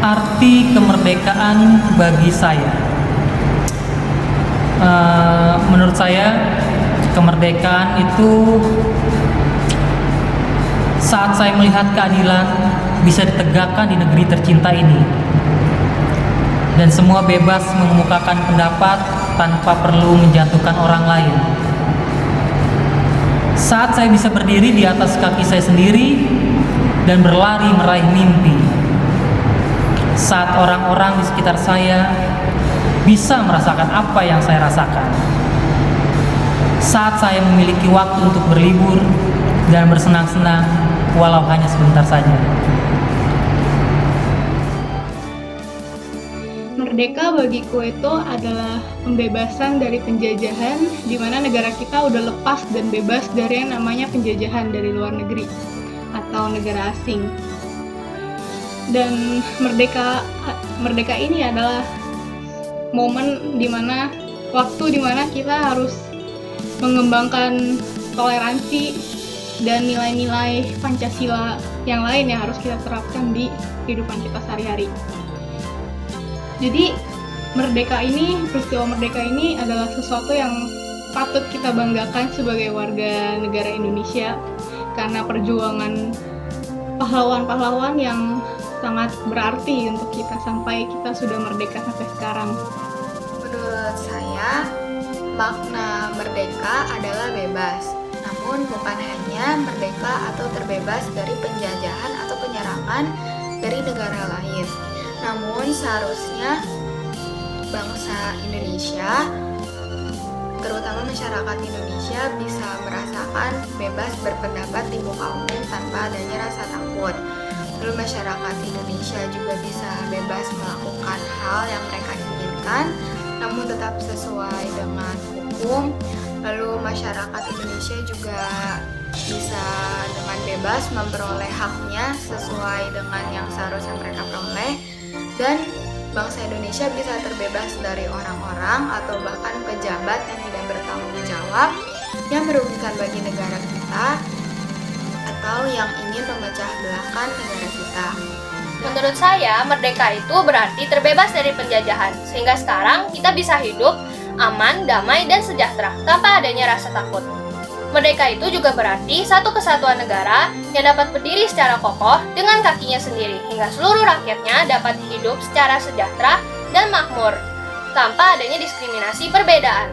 Arti kemerdekaan bagi saya, menurut saya kemerdekaan itu saat saya melihat keadilan bisa ditegakkan di negeri tercinta ini, dan semua bebas mengemukakan pendapat tanpa perlu menjatuhkan orang lain. Saat saya bisa berdiri di atas kaki saya sendiri dan berlari meraih mimpi. Saat orang-orang di sekitar saya bisa merasakan apa yang saya rasakan. Saat saya memiliki waktu untuk berlibur dan bersenang-senang walau hanya sebentar saja. Merdeka bagiku itu adalah pembebasan dari penjajahan, di mana negara kita udah lepas dan bebas dari yang namanya penjajahan dari luar negeri atau negara asing. Dan merdeka ini adalah momen dimana, waktu dimana kita harus mengembangkan toleransi dan nilai-nilai Pancasila yang lain yang harus kita terapkan di kehidupan kita sehari-hari. Jadi peristiwa merdeka ini adalah sesuatu yang patut kita banggakan sebagai warga negara Indonesia, karena perjuangan pahlawan-pahlawan yang sangat berarti untuk kita sampai kita sudah merdeka sampai sekarang. Menurut saya, makna merdeka adalah bebas. Namun bukan hanya merdeka atau terbebas dari penjajahan atau penyerangan dari negara lain. Namun seharusnya bangsa Indonesia, terutama masyarakat Indonesia, bisa merasakan bebas berpendapat di muka umum tanpa adanya rasa takut. Lalu masyarakat Indonesia juga bisa bebas melakukan hal yang mereka inginkan, namun tetap sesuai dengan hukum. Lalu masyarakat Indonesia juga bisa dengan bebas memperoleh haknya sesuai dengan yang seharusnya mereka peroleh. Dan bangsa Indonesia bisa terbebas dari orang-orang atau bahkan pejabat yang tidak bertanggung jawab, yang merugikan bagi negara kita, atau yang ingin memecah belahkan negara kita. Menurut saya, merdeka itu berarti terbebas dari penjajahan, sehingga sekarang kita bisa hidup aman, damai, dan sejahtera tanpa adanya rasa takut. Merdeka itu juga berarti satu kesatuan negara yang dapat berdiri secara kokoh dengan kakinya sendiri, hingga seluruh rakyatnya dapat hidup secara sejahtera dan makmur, tanpa adanya diskriminasi perbedaan.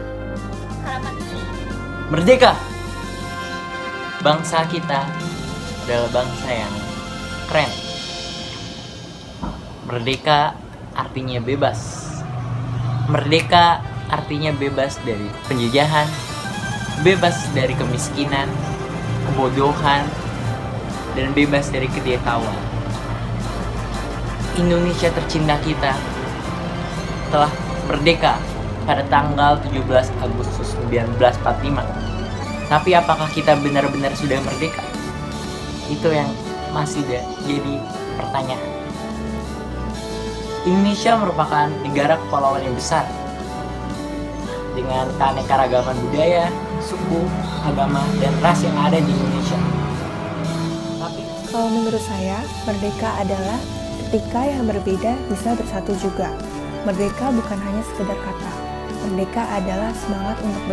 Merdeka! Bangsa kita adalah bangsa yang keren. Merdeka artinya bebas. Merdeka artinya bebas dari penjajahan, bebas dari kemiskinan, kebodohan, dan bebas dari ketidaktahuan. Indonesia tercinta kita telah merdeka pada tanggal 17 Agustus 1945. Tapi apakah kita benar-benar sudah merdeka? Itu yang masih jadi pertanyaan. Indonesia merupakan negara kepulauan yang besar dengan keanekaragaman budaya, suku, agama, dan ras yang ada di Indonesia. Tapi kalau menurut saya, merdeka adalah ketika yang berbeda bisa bersatu juga. Merdeka bukan hanya sekedar kata. Merdeka adalah semangat untuk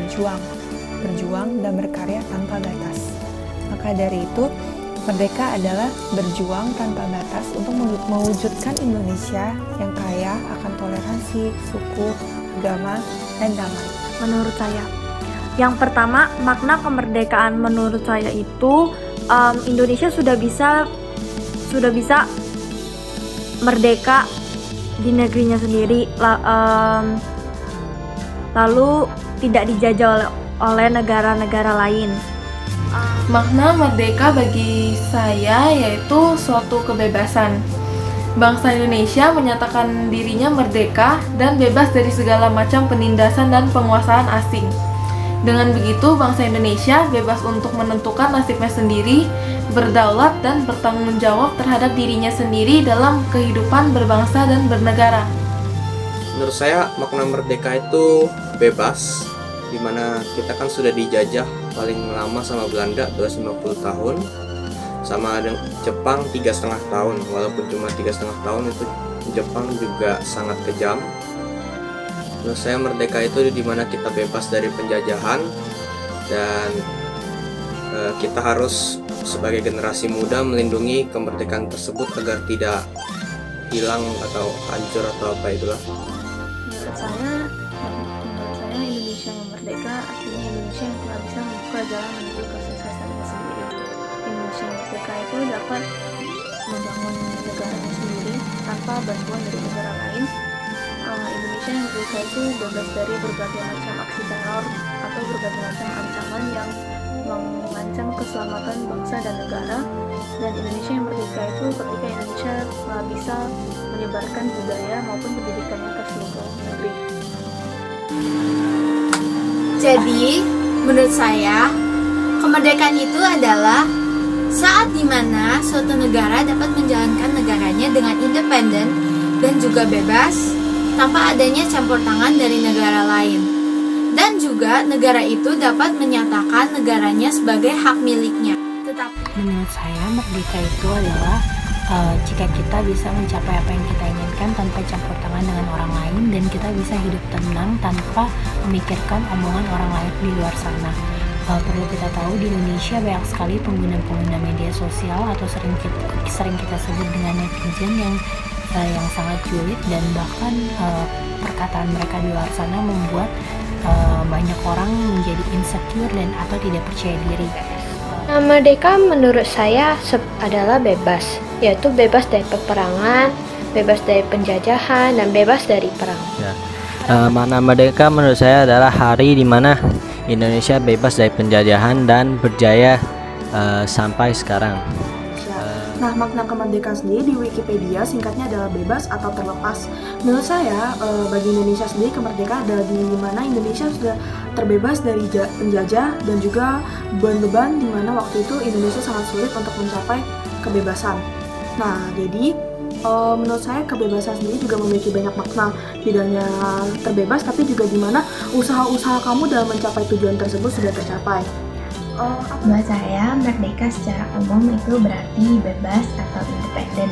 berjuang dan berkarya tanpa batas. Maka dari itu, merdeka adalah berjuang tanpa batas untuk mewujudkan Indonesia yang kaya akan toleransi, suku, agama, dan damai. Menurut saya, yang pertama, makna kemerdekaan menurut saya itu Indonesia sudah bisa merdeka di negerinya sendiri, lalu tidak dijajah oleh negara-negara lain. Makna merdeka bagi saya yaitu suatu kebebasan. Bangsa Indonesia menyatakan dirinya merdeka dan bebas dari segala macam penindasan dan penguasaan asing. Dengan begitu, bangsa Indonesia bebas untuk menentukan nasibnya sendiri, berdaulat dan bertanggung jawab terhadap dirinya sendiri dalam kehidupan berbangsa dan bernegara. Menurut saya, makna merdeka itu bebas, dimana kita kan sudah dijajah paling lama sama Belanda 250 tahun. Sama dengan Jepang 3,5 tahun. Walaupun cuma 3,5 tahun, itu Jepang juga sangat kejam. Menurut saya merdeka itu dimana kita bebas dari penjajahan, dan kita harus sebagai generasi muda melindungi kemerdekaan tersebut agar tidak hilang atau hancur atau apa itulah. Menurut saya Indonesia yang merdeka artinya Indonesia yang telah bisa membuka jalan menuju kesuksesannya sendiri. Indonesia yang merdeka itu dapat membangun negaranya sendiri tanpa bantuan dari negara lain. Indonesia yang merdeka itu bebas dari berbagai macam aksi teror atau berbagai macam ancaman yang mengancam keselamatan bangsa dan negara. Dan Indonesia yang merdeka itu ketika Indonesia telah bisa menyebarkan budaya maupun pendidikannya ke seluruh negeri. Jadi, menurut saya, kemerdekaan itu adalah saat dimana suatu negara dapat menjalankan negaranya dengan independen dan juga bebas tanpa adanya campur tangan dari negara lain. Dan juga negara itu dapat menyatakan negaranya sebagai hak miliknya. Tetapi menurut saya merdeka itu adalah jika kita bisa mencapai apa yang kita inginkan tanpa campur tangan dengan orang lain, dan kita bisa hidup tenang tanpa memikirkan omongan orang lain di luar sana. Perlu kita tahu di Indonesia banyak sekali pengguna media sosial atau sering kita sebut dengan netizen yang sangat julid, dan bahkan perkataan mereka di luar sana membuat banyak orang menjadi insecure dan atau tidak percaya diri. Nah, merdeka menurut saya adalah bebas, yaitu bebas dari peperangan, bebas dari penjajahan, dan bebas dari perang. Makna merdeka menurut saya adalah hari di mana Indonesia bebas dari penjajahan dan berjaya sampai sekarang. Nah, makna kemerdekaan sendiri di Wikipedia singkatnya adalah bebas atau terlepas. Menurut saya, bagi Indonesia sendiri kemerdekaan adalah di mana Indonesia sudah terbebas dari penjajah dan juga beban-beban di mana waktu itu Indonesia sangat sulit untuk mencapai kebebasan. Nah, jadi menurut saya kebebasan sendiri juga memiliki banyak makna. Tidak hanya terbebas, tapi juga di mana usaha-usaha kamu dalam mencapai tujuan tersebut sudah tercapai. buat saya, merdeka secara umum itu berarti bebas atau independen.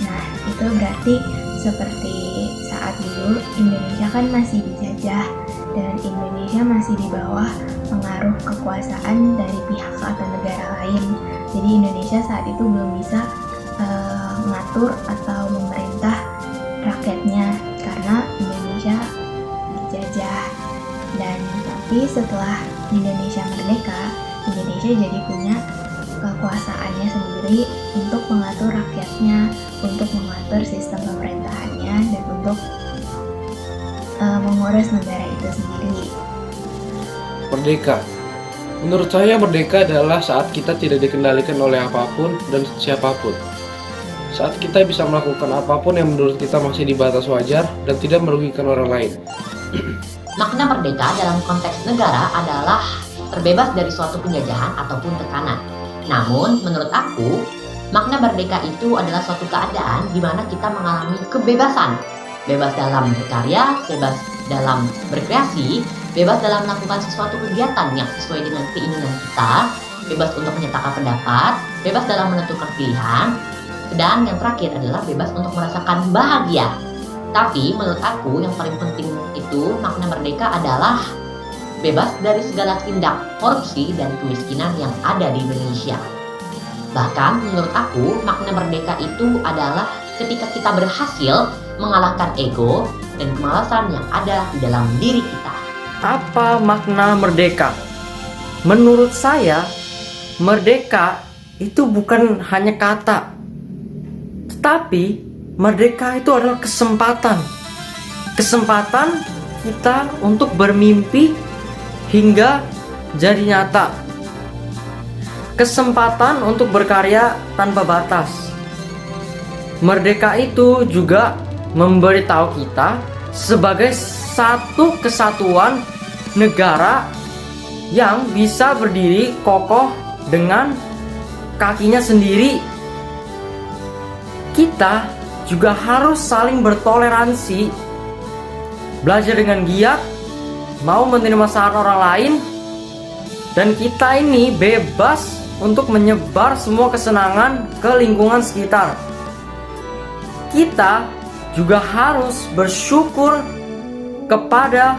Nah, itu berarti seperti saat dulu Indonesia kan masih dijajah dan Indonesia masih di bawah pengaruh kekuasaan dari pihak atau negara lain. Jadi Indonesia saat itu belum bisa mengatur atau memerintah rakyatnya karena Indonesia dijajah. Dan tapi setelah Indonesia merdeka, Indonesia jadi punya kekuasaannya sendiri untuk mengatur rakyatnya, untuk mengatur sistem pemerintahannya, dan untuk mengurus negara itu sendiri. Merdeka. Menurut saya merdeka adalah saat kita tidak dikendalikan oleh apapun dan siapapun. Saat kita bisa melakukan apapun yang menurut kita masih di batas wajar dan tidak merugikan orang lain. Makna merdeka dalam konteks negara adalah terbebas dari suatu penjajahan ataupun tekanan. Namun, menurut aku, makna merdeka itu adalah suatu keadaan di mana kita mengalami kebebasan. Bebas dalam berkarya, bebas dalam berkreasi, bebas dalam melakukan sesuatu kegiatan yang sesuai dengan keinginan kita, bebas untuk menyatakan pendapat, bebas dalam menentukan pilihan, dan yang terakhir adalah bebas untuk merasakan bahagia. Tapi menurut aku yang paling penting itu makna merdeka adalah bebas dari segala tindak korupsi dan kemiskinan yang ada di Indonesia. Bahkan menurut aku makna merdeka itu adalah ketika kita berhasil mengalahkan ego dan kemalasan yang ada di dalam diri kita. Apa makna merdeka? Menurut saya, merdeka itu bukan hanya kata, tetapi merdeka itu adalah kesempatan. Kesempatan kita untuk bermimpi hingga jadi nyata. Kesempatan untuk berkarya tanpa batas. Merdeka itu juga memberitahu kita sebagai satu kesatuan negara yang bisa berdiri kokoh dengan kakinya sendiri. Kita juga harus saling bertoleransi, belajar dengan giat, mau menerima saran orang lain, dan kita ini bebas untuk menyebar semua kesenangan ke lingkungan sekitar. Kita juga harus bersyukur kepada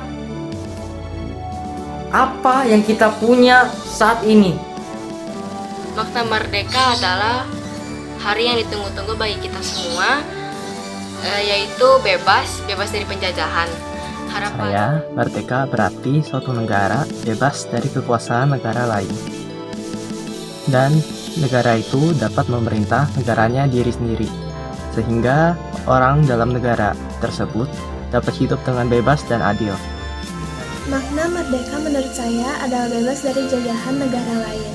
apa yang kita punya saat ini. Makna merdeka adalah hari yang ditunggu-tunggu bagi kita semua, yaitu bebas dari penjajahan. Saya merdeka berarti suatu negara bebas dari kekuasaan negara lain. Dan negara itu dapat memerintah negaranya diri sendiri, sehingga orang dalam negara tersebut dapat hidup dengan bebas dan adil. Makna merdeka menurut saya adalah bebas dari jajahan negara lain.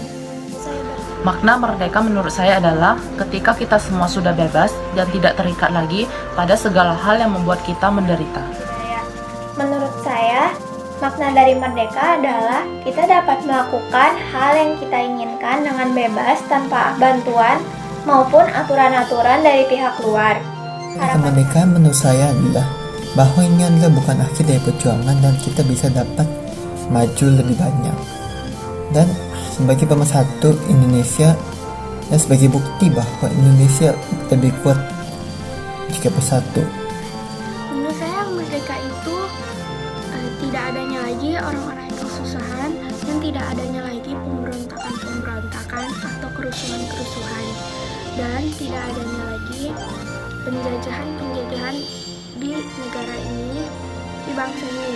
Makna merdeka menurut saya adalah ketika kita semua sudah bebas dan tidak terikat lagi pada segala hal yang membuat kita menderita. Menurut saya, makna dari merdeka adalah kita dapat melakukan hal yang kita inginkan dengan bebas tanpa bantuan maupun aturan-aturan dari pihak luar. Kemerdekaan menurut saya adalah bahwa ini adalah bukan akhir dari perjuangan dan kita bisa dapat maju lebih banyak. Dan sebagai pemersatu Indonesia dan sebagai bukti bahwa Indonesia lebih kuat jika bersatu. Menurut saya merdeka itu tidak adanya lagi orang-orang yang kesusahan dan tidak adanya lagi pemberontakan atau kerusuhan dan tidak adanya lagi penjajahan di negara ini, di bangsa ini.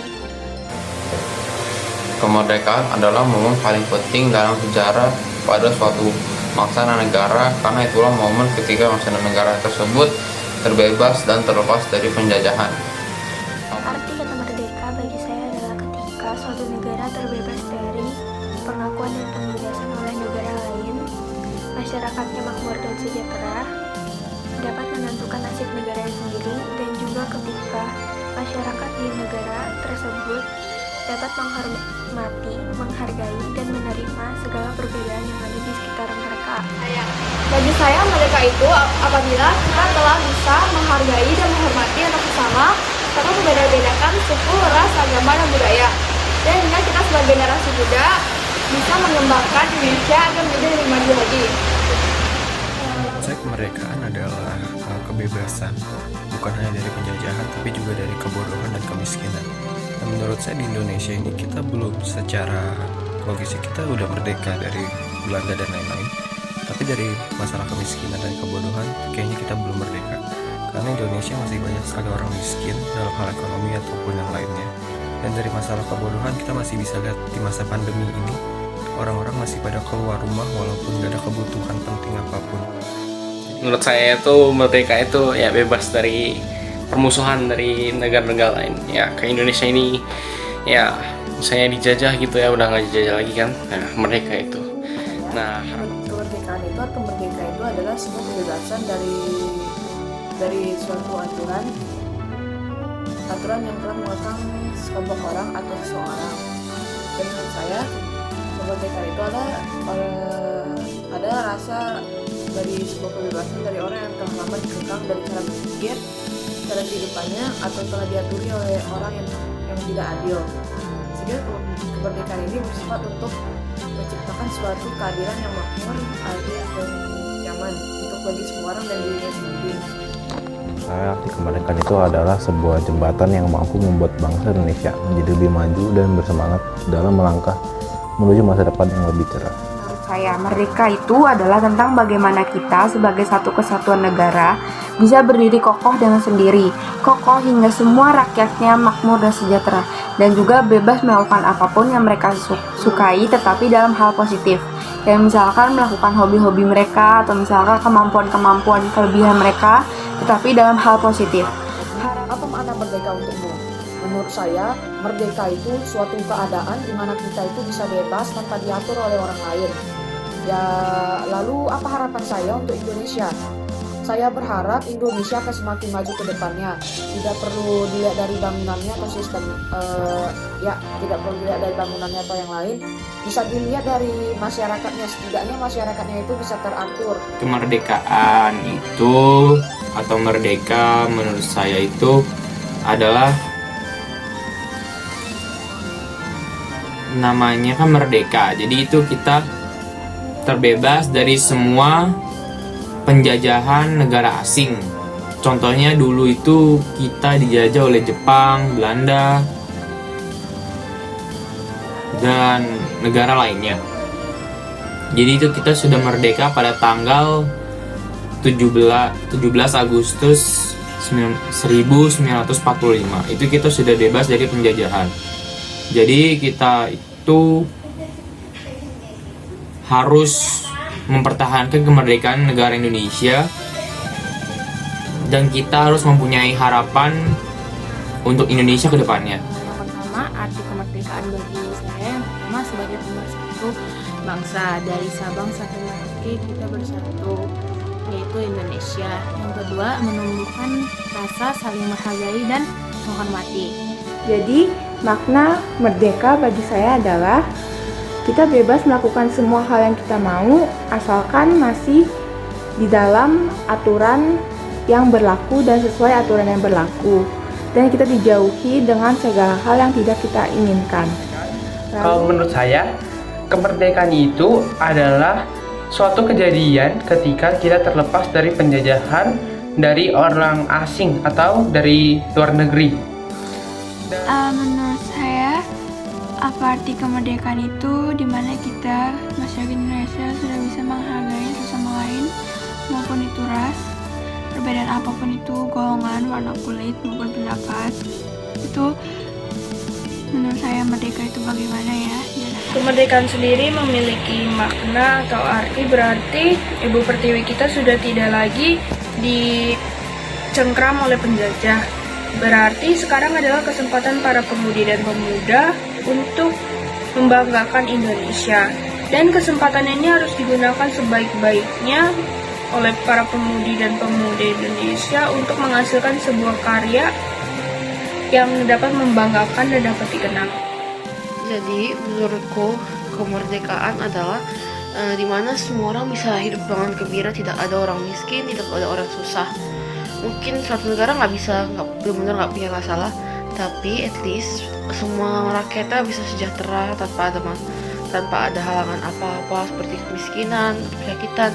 Kemerdekaan adalah momen paling penting dalam sejarah pada suatu bangsa dan negara, karena itulah momen ketika bangsa dan negara tersebut terbebas dan terlepas dari penjajahan. Arti kata merdeka bagi saya adalah ketika suatu negara terbebas dari pengakuan dan penindasan oleh negara lain, masyarakatnya makmur dan sejahtera, dapat menentukan nasib negara sendiri, dan juga ketika masyarakat di negara tersebut dapat menghormati, menghargai, dan menerima segala perbedaan yang ada di sekitar mereka. Bagi saya, merdeka itu apabila kita telah bisa menghargai dan menghormati anak sesama tanpa membeda-bedakan suku, ras, agama, dan budaya. Dan hingga kita sebagai generasi muda bisa mengembangkan Indonesia agar menjadi lebih maju lagi. Saya kemerdekaan adalah kebebasan, bukan hanya dari penjajahan tapi juga dari kebodohan dan kemiskinan. Dan menurut saya di Indonesia ini kita belum, secara logistik kita udah merdeka dari Belanda dan lain-lain, tapi dari masalah kemiskinan dan kebodohan kayaknya kita belum merdeka, karena Indonesia masih banyak sekali orang miskin dalam hal ekonomi ataupun yang lainnya. Dan dari masalah kebodohan kita masih bisa lihat di masa pandemi ini, orang-orang masih pada keluar rumah walaupun gak ada kebutuhan penting apapun. Menurut saya itu merdeka itu ya bebas dari permusuhan dari negara-negara lain. Ya ke Indonesia ini ya misalnya dijajah gitu ya, udah nggak dijajah lagi kan. Nah merdeka itu. Nah kemerdekaan itu atau merdeka itu adalah sebuah kebebasan dari suatu aturan yang telah mengekang sekelompok orang atau seseorang. Dan menurut saya kemerdekaan itu ada rasa dari sebuah kebebasan dari orang yang telah lama dikekang dari cara berpikir, cara kehidupannya, atau telah diaturi oleh orang yang tidak adil. Sehingga kemerdekaan ini bersifat untuk menciptakan suatu keadilan yang makmur, adil, dan nyaman untuk bagi semua orang dan dirinya sendiri. Saya arti kemerdekaan itu adalah sebuah jembatan yang mampu membuat bangsa Indonesia menjadi lebih maju dan bersemangat dalam melangkah menuju masa depan yang lebih cerah. Saya, merdeka itu adalah tentang bagaimana kita sebagai satu kesatuan negara bisa berdiri kokoh dengan sendiri, kokoh hingga semua rakyatnya makmur dan sejahtera, dan juga bebas melakukan apapun yang mereka sukai tetapi dalam hal positif. Kayak misalkan melakukan hobi-hobi mereka, atau misalkan kemampuan-kemampuan kelebihan mereka tetapi dalam hal positif. Apa makna merdeka untukmu? Menurut saya, merdeka itu suatu keadaan di mana kita itu bisa bebas tanpa diatur oleh orang lain. Ya, lalu apa harapan saya untuk Indonesia? Saya berharap Indonesia akan semakin maju ke depannya. Tidak perlu dilihat dari bangunannya atau sistem, tidak perlu dilihat dari bangunannya atau yang lain. Bisa dilihat dari masyarakatnya, setidaknya masyarakatnya itu bisa teratur. Kemerdekaan itu atau merdeka menurut saya itu adalah namanya kan merdeka, jadi itu kita terbebas dari semua penjajahan negara asing. Contohnya dulu itu kita dijajah oleh Jepang, Belanda, dan negara lainnya. Jadi itu kita sudah merdeka pada tanggal 17 Agustus 1945. Itu kita sudah bebas dari penjajahan. Jadi kita itu harus mempertahankan kemerdekaan negara Indonesia, dan kita harus mempunyai harapan untuk Indonesia ke depannya. Yang pertama, arti kemerdekaan bagi saya yang pertama sebagai pemersatu bangsa, dari Sabang sampai Merauke kita bersatu, yaitu Indonesia. Yang kedua, menumbuhkan rasa saling menghargai dan menghormati. Jadi, makna merdeka bagi saya adalah kita bebas melakukan semua hal yang kita mau, asalkan masih di dalam aturan yang berlaku dan sesuai aturan yang berlaku. Dan kita dijauhi dengan segala hal yang tidak kita inginkan. Kalau menurut saya, kemerdekaan itu adalah suatu kejadian ketika kita terlepas dari penjajahan dari orang asing atau dari luar negeri. Menurut saya, apa arti kemerdekaan itu dimana kita masyarakat Indonesia sudah bisa menghargai sesama lain, maupun itu ras, perbedaan apapun itu, golongan, warna kulit, maupun pendapat. Itu menurut saya merdeka itu bagaimana ya. Kemerdekaan sendiri memiliki makna atau arti, berarti Ibu Pertiwi kita sudah tidak lagi dicengkram oleh penjajah. Berarti sekarang adalah kesempatan para pemudi dan pemuda untuk membanggakan Indonesia. Dan kesempatan ini harus digunakan sebaik-baiknya oleh para pemudi dan pemuda Indonesia untuk menghasilkan sebuah karya yang dapat membanggakan dan dapat dikenal. Jadi menurutku kemerdekaan adalah dimana semua orang bisa hidup dengan gembira, tidak ada orang miskin, tidak ada orang susah. Mungkin suatu negara benar-benar nggak punya masalah, tapi at least semua rakyatnya bisa sejahtera tanpa ada halangan apa-apa seperti kemiskinan, penyakitan.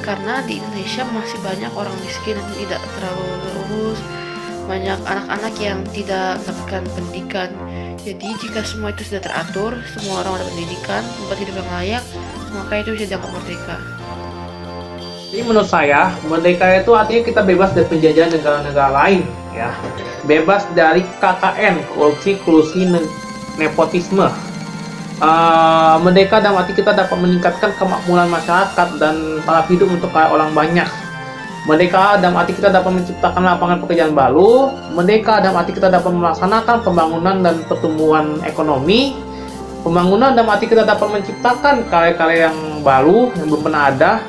Karena di Indonesia masih banyak orang miskin yang tidak terlalu lurus, banyak anak-anak yang tidak mendapatkan pendidikan. Jadi jika semua itu sudah teratur, semua orang ada pendidikan, tempat hidup yang layak, maka itu bisa dianggap merdeka. Jadi menurut saya, merdeka itu artinya kita bebas dari penjajahan negara-negara lain, ya. Bebas dari KKN, korupsi, kolusi, nepotisme. Merdeka dalam arti kita dapat meningkatkan kemakmuran masyarakat dan taraf hidup untuk orang banyak. Merdeka dalam arti kita dapat menciptakan lapangan pekerjaan baru. Merdeka dalam arti kita dapat melaksanakan pembangunan dan pertumbuhan ekonomi. Pembangunan dalam arti kita dapat menciptakan karya-karya yang baru yang belum pernah ada.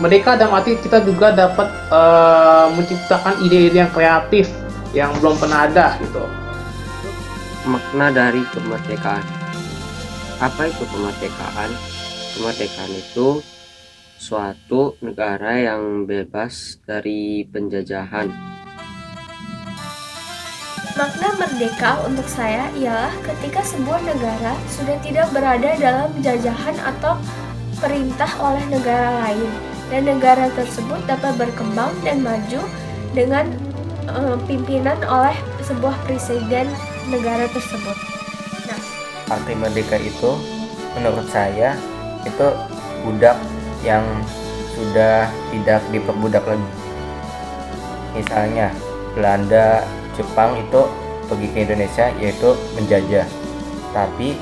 Merdeka dalam arti kita juga dapat menciptakan ide-ide yang kreatif yang belum pernah ada gitu. Makna dari kemerdekaan. Apa itu kemerdekaan? Kemerdekaan itu suatu negara yang bebas dari penjajahan. Makna merdeka untuk saya ialah ketika sebuah negara sudah tidak berada dalam jajahan atau perintah oleh negara lain, dan negara tersebut dapat berkembang dan maju dengan pimpinan oleh sebuah presiden negara tersebut. Nah, arti merdeka itu menurut saya itu budak yang sudah tidak diperbudak lagi. Misalnya Belanda, Jepang itu pergi ke Indonesia yaitu menjajah, tapi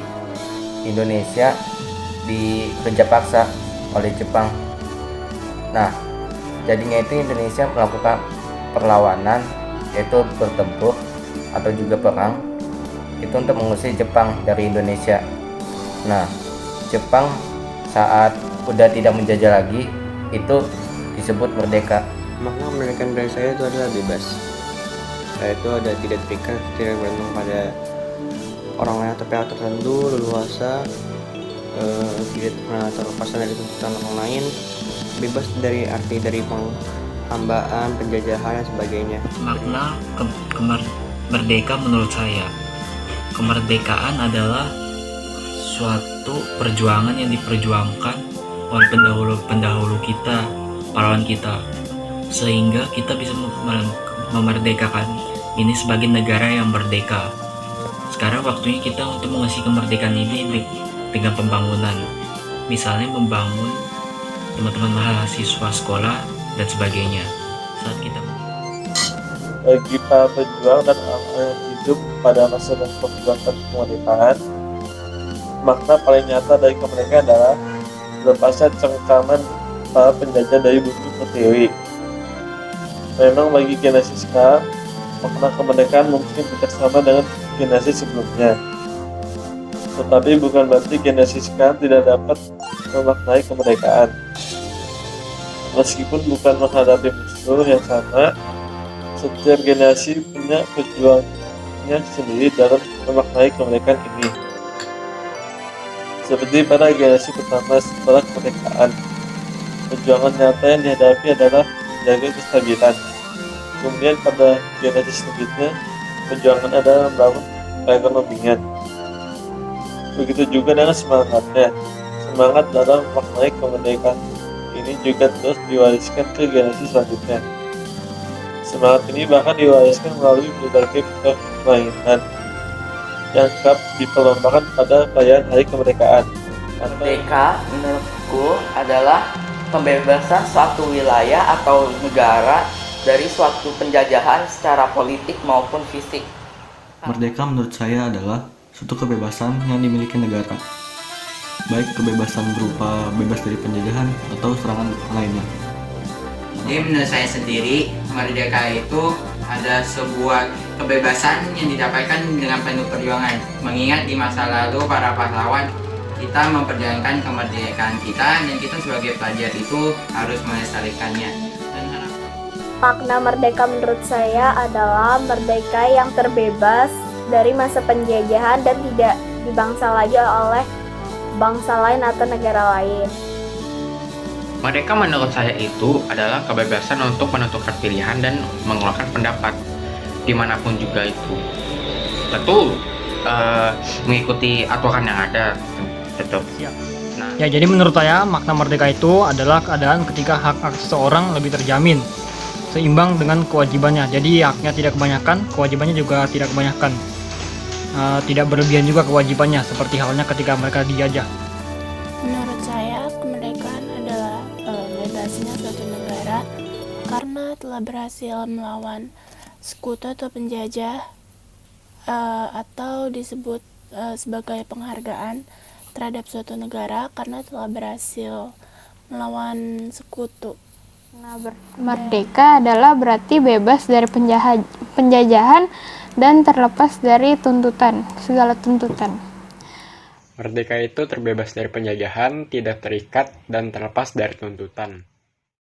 Indonesia dikerja paksa oleh Jepang. Nah, jadinya itu Indonesia melakukan perlawanan, yaitu bertempur atau juga perang, itu untuk mengusir Jepang dari Indonesia. Nah, Jepang saat udah tidak menjajah lagi, itu disebut merdeka. Makna kemerdekaan dari saya itu adalah bebas. Itu ada tidak terikat, tidak bergantung pada orang lain atau pihak tertentu, leluasa, tidak pernah terlepas dari tuntutan orang lain, bebas dari arti dari penghambaan, penjajahan dan sebagainya. Makna merdeka menurut saya, kemerdekaan adalah suatu suatu perjuangan yang diperjuangkan oleh pendahulu-pendahulu kita, pahlawan kita, sehingga kita bisa memerdekakan ini sebagai negara yang merdeka. Sekarang waktunya kita untuk mengisi kemerdekaan ini dengan pembangunan, misalnya membangun teman-teman mahasiswa sekolah dan sebagainya. Saat kita bagi para pejuang dan orang-orang yang hidup pada masa memperjuangkan kemerdekaan, makna paling nyata dari kemerdekaan adalah lepasnya cengkaman para penjajah dari bumi pertiwi. Memang bagi generasi sekarang, makna kemerdekaan mungkin tidak sama dengan generasi sebelumnya. Tetapi bukan berarti generasi sekarang tidak dapat memaknai kemerdekaan. Meskipun bukan menghadapi musuh yang sama, setiap generasi punya perjuangannya sendiri dalam memaknai kemerdekaan ini. Seperti pada generasi pertama setelah kemerdekaan, perjuangan nyata yang dihadapi adalah menjaga kestabilan. Kemudian pada generasi selanjutnya, perjuangan adalah membangun perekonomian. Begitu juga dengan semangatnya. Semangat dalam memaknai kemerdekaan ini juga terus diwariskan ke generasi selanjutnya. Semangat ini bahkan diwariskan melalui berbagai permainan yang kerap diperlombakan pada perayaan Hari Kemerdekaan. Merdeka menurutku adalah pembebasan suatu wilayah atau negara dari suatu penjajahan secara politik maupun fisik. Merdeka menurut saya adalah suatu kebebasan yang dimiliki negara, baik kebebasan berupa bebas dari penjajahan atau serangan lainnya. Jadi menurut saya sendiri, merdeka itu ada sebuah kebebasan yang didapatkan dengan penuh perjuangan. Mengingat di masa lalu para pahlawan kita memperjuangkan kemerdekaan kita, dan kita sebagai pelajar itu harus melestarikannya. Makna merdeka menurut saya adalah merdeka yang terbebas dari masa penjajahan dan tidak dibangsa lagi oleh bangsa lain atau negara lain. Merdeka menurut saya itu adalah kebebasan untuk menentukan pilihan dan mengeluarkan pendapat dimanapun juga itu. Tentu mengikuti aturan yang ada tetap. Ya, jadi menurut saya makna merdeka itu adalah keadaan ketika hak-hak seseorang lebih terjamin, seimbang dengan kewajibannya. Jadi haknya tidak kebanyakan, kewajibannya juga tidak kebanyakan. Tidak berlebihan juga kewajibannya, seperti halnya ketika mereka dijajah. Menurut saya, kemerdekaan adalah bebasnya suatu negara karena telah berhasil melawan sekutu atau penjajah, atau disebut sebagai penghargaan terhadap suatu negara karena telah berhasil melawan sekutu. Merdeka adalah berarti bebas dari penjajahan dan terlepas dari segala tuntutan. Merdeka itu terbebas dari penjajahan, tidak terikat, dan terlepas dari tuntutan.